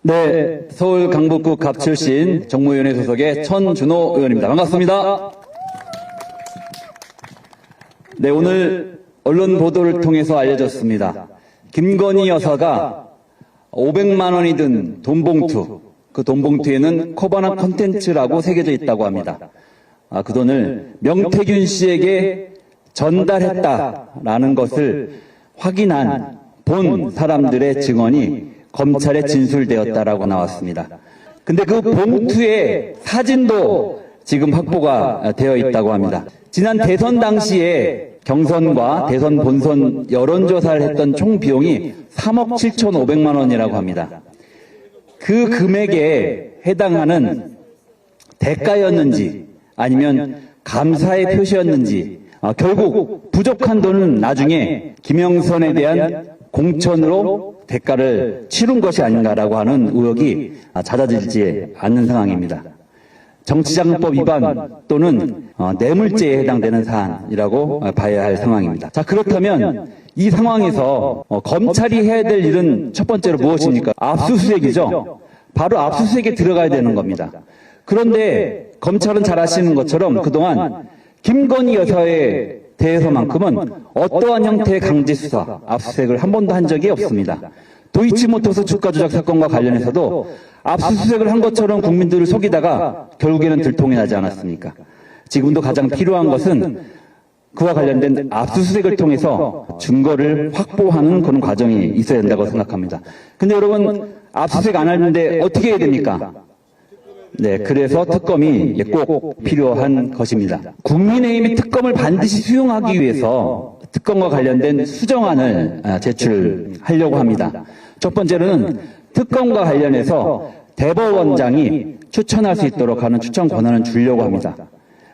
네, 서울 강북구 갑 출신 정무위원회 소속의 천준호 의원입니다. 반갑습니다. 네, 오늘 언론 보도를 통해서 알려졌습니다. 김건희 여사가 500만 원이 든 돈봉투, 그 돈봉투에는 코바나 컨텐츠라고 새겨져 있다고 합니다. 그 돈을 명태균 씨에게 전달했다라는 것을 확인한 본 사람들의 증언이 검찰에 진술되었다라고 나왔습니다. 근데 그 봉투의 사진도 지금 확보가 되어 있다고 합니다. 지난 대선 당시에 경선과 대선 본선 여론조사를 했던 총 비용이 3억 7,500만 원이라고 합니다. 그 금액에 해당하는 대가였는지 아니면 감사의 표시였는지 결국 부족한 돈은 나중에 김영선에 대한 공천으로 대가를 치른 것이 아닌가라고 하는 의혹이 잦아들지 않는 상황입니다. 정치자금법 위반 또는 뇌물죄에 해당되는 사안이라고 봐야 할 상황입니다. 자, 그렇다면 이 상황에서 검찰이 해야 될 일은 첫 번째로 무엇입니까? 압수수색이죠. 바로 압수수색에 들어가야 되는 겁니다. 그런데 검찰은 잘 아시는 것처럼 그동안 김건희 여사에 대해서만큼은 어떠한 형태의 강제수사, 압수수색을 한 번도 한 적이 없습니다. 도이치모터스 주가 조작 사건과 관련해서도 압수수색을 한 것처럼 국민들을 속이다가 결국에는 들통이 나지 않았습니까? 지금도 가장 필요한 것은 그와 관련된 압수수색을 통해서 증거를 확보하는 그런 과정이 있어야 된다고 생각합니다. 근데 여러분, 압수수색 안 하는데 어떻게 해야 됩니까? 네, 그래서 특검이 꼭 필요한 것입니다. 국민의힘이 특검을 반드시 수용하기 위해서 특검과 관련된 수정안을 제출하려고 합니다. 첫 번째로는 특검과 관련해서 대법원장이 추천할 수 있도록 하는 추천 권한을 주려고 합니다.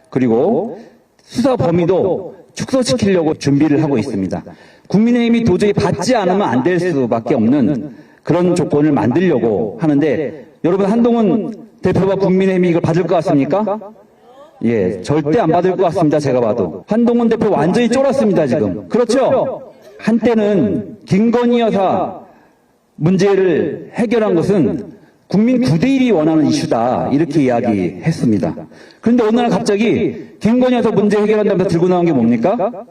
그리고 수사 범위도 축소시키려고 준비를 하고 있습니다. 국민의힘이 도저히 받지 않으면 안 될 수밖에 없는 그런 조건을 만들려고 하는데, 여러분, 한동훈 대표가 국민의힘이 이걸 받을 것 같습니까? 예, 절대 안 받을 것 같습니다. 제가 봐도. 한동훈 대표 완전히 쫄았습니다, 지금. 그렇죠? 한때는 김건희 여사 문제를 해결한 것은 국민 9대1이 원하는 이슈다, 이렇게 이야기했습니다. 그런데 어느 날 갑자기 김건희 여사 문제 해결한다면서 들고 나온 게 뭡니까?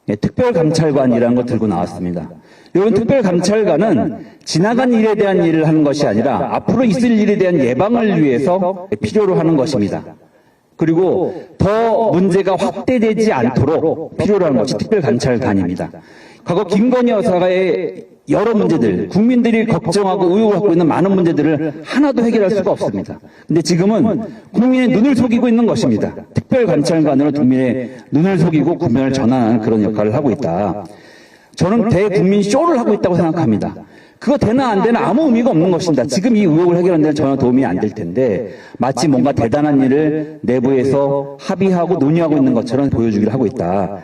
예, 특별감찰관이라는 걸 들고 나왔습니다. 여러분, 특별감찰관은 지나간 일에 대한 일을 하는 것이 아니라 앞으로 있을 일에 대한 예방을 위해서 필요로 하는 것입니다. 그리고 더 문제가 확대되지 않도록 필요로 하는 것이 특별감찰관입니다. 과거 김건희 여사의 여러 문제들, 국민들이 걱정하고 의혹을 갖고 있는 많은 문제들을 하나도 해결할 수가 없습니다. 근데 지금은 국민의 눈을 속이고 있는 것입니다. 특별감찰관으로 국민의 눈을 속이고 국면을 전환하는 그런 역할을 하고 있다. 저는 대국민 쇼를 하고 있다고 생각합니다. 그거 되나 안 되나 아무 의미가 없는 것입니다. 지금 이 의혹을 해결하는 데는 전혀 도움이 안 될 텐데 마치 뭔가 대단한 일을 내부에서 합의하고 논의하고 있는 것처럼 보여주기를 하고 있다.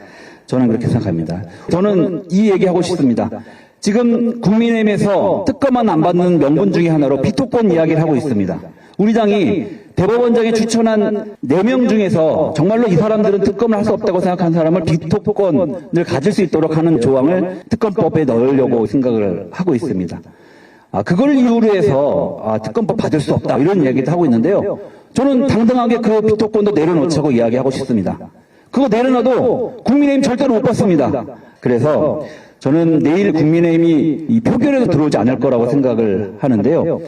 저는 그렇게 생각합니다. 저는 이 얘기하고 싶습니다. 지금 국민의힘에서 특검만 안 받는 명분 중에 하나로 비토권 이야기를 하고 있습니다. 우리 당이 대법원장이 추천한 4명 중에서 정말로 이 사람들은 특검을 할 수 없다고 생각하는 사람을 비토권을 가질 수 있도록 하는 조항을 특검법에 넣으려고 생각을 하고 있습니다. 그걸 이유로 해서 특검법 받을 수 없다, 이런 이야기도 하고 있는데요. 저는 당당하게 그 비토권도 내려놓자고 이야기하고 싶습니다. 그거 내려놔도 국민의힘 절대로 못 받습니다. 그래서 저는 내일 국민의힘이 이 표결에도 들어오지 않을 거라고 생각을 하는데요.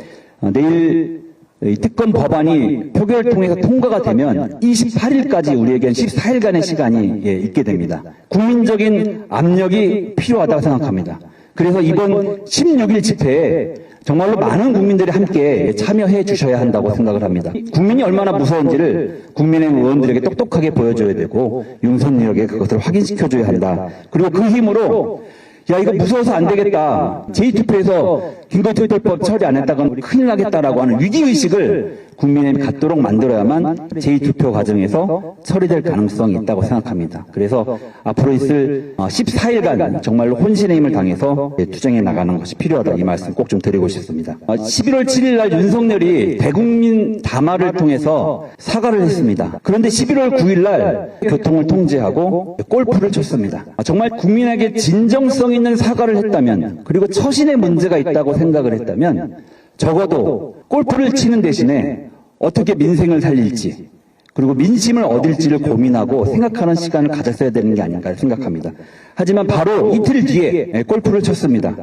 내일 이 특검 법안이 표결을 통해서 통과가 되면 28일까지 우리에겐 14일간의 시간이 있게 됩니다. 국민적인 압력이 필요하다고 생각합니다. 그래서 이번 16일 집회에 정말로 많은 국민들이 함께 참여해 주셔야 한다고 생각을 합니다. 국민이 얼마나 무서운지를 국민의힘 의원들에게 똑똑하게 보여줘야 되고 윤석열에게 그것을 확인시켜줘야 한다. 그리고 그 힘으로 야, 이거 무서워서 안 되겠다, 제2투표에서 김건희특별법 처리 안 했다가 큰일 나겠다라고 하는 위기의식을 국민의힘이 갖도록 만들어야만 제2투표 과정에서 처리될 가능성이 있다고 생각합니다. 그래서 앞으로 있을 14일간 정말로 혼신의 힘을 당해서 투쟁해 나가는 것이 필요하다, 이 말씀 꼭 좀 드리고 싶습니다. 11월 7일 날 윤석열이 대국민 담화를 통해서 사과를 했습니다. 그런데 11월 9일 날 교통을 통제하고 골프를 쳤습니다. 정말 국민에게 진정성 있는 사과를 했다면, 그리고 처신의 문제가 있다고 생각을 했다면 적어도 골프를 치는 대신에 어떻게 민생을 살릴지, 그리고 민심을 얻을지를 고민하고 생각하는 시간을 가졌어야 되는 게 아닌가 생각합니다. 하지만 바로 이틀 뒤에 골프를 쳤습니다.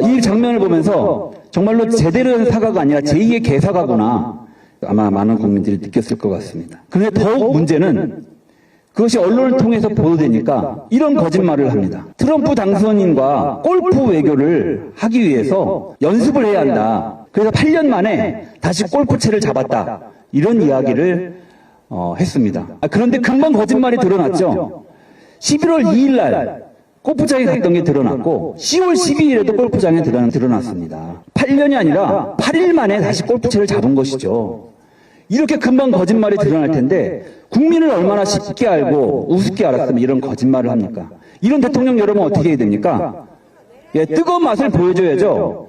이 장면을 보면서 정말로 제대로 된 사과가 아니라 제2의 개사과구나 아마 많은 국민들이 느꼈을 것 같습니다. 그런데 더욱 문제는 그것이 언론을 통해서 보도되니까 이런 거짓말을 합니다. 트럼프 당선인과 골프 외교를 하기 위해서 연습을 해야 한다. 그래서 8년 만에 다시 골프채를 잡았다. 이런 이야기를 했습니다. 그런데 금방 거짓말이 드러났죠. 11월 2일 날 골프장에 갔던 게 드러났고 10월 12일에도 골프장에 드러났습니다. 8년이 아니라 8일 만에 다시 골프채를 잡은 것이죠. 이렇게 금방 거짓말이 드러날 텐데 국민을 얼마나 쉽게 알고 우습게 알았으면 이런 거짓말을 합니까? 이런 대통령 여러분 어떻게 해야 됩니까? 뜨거운 맛을 보여줘야죠.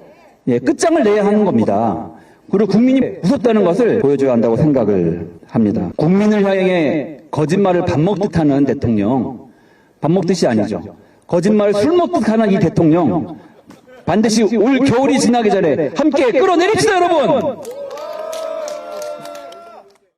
끝장을 내야 하는 겁니다. 그리고 국민이 무섭다는 것을 보여줘야 한다고 생각을 합니다. 국민을 향해 거짓말을 밥 먹듯 하는 대통령, 밥 먹듯이 아니죠. 거짓말을 술 먹듯 하는 이 대통령, 반드시 올 겨울이 지나기 전에 함께 끌어내립시다, 여러분!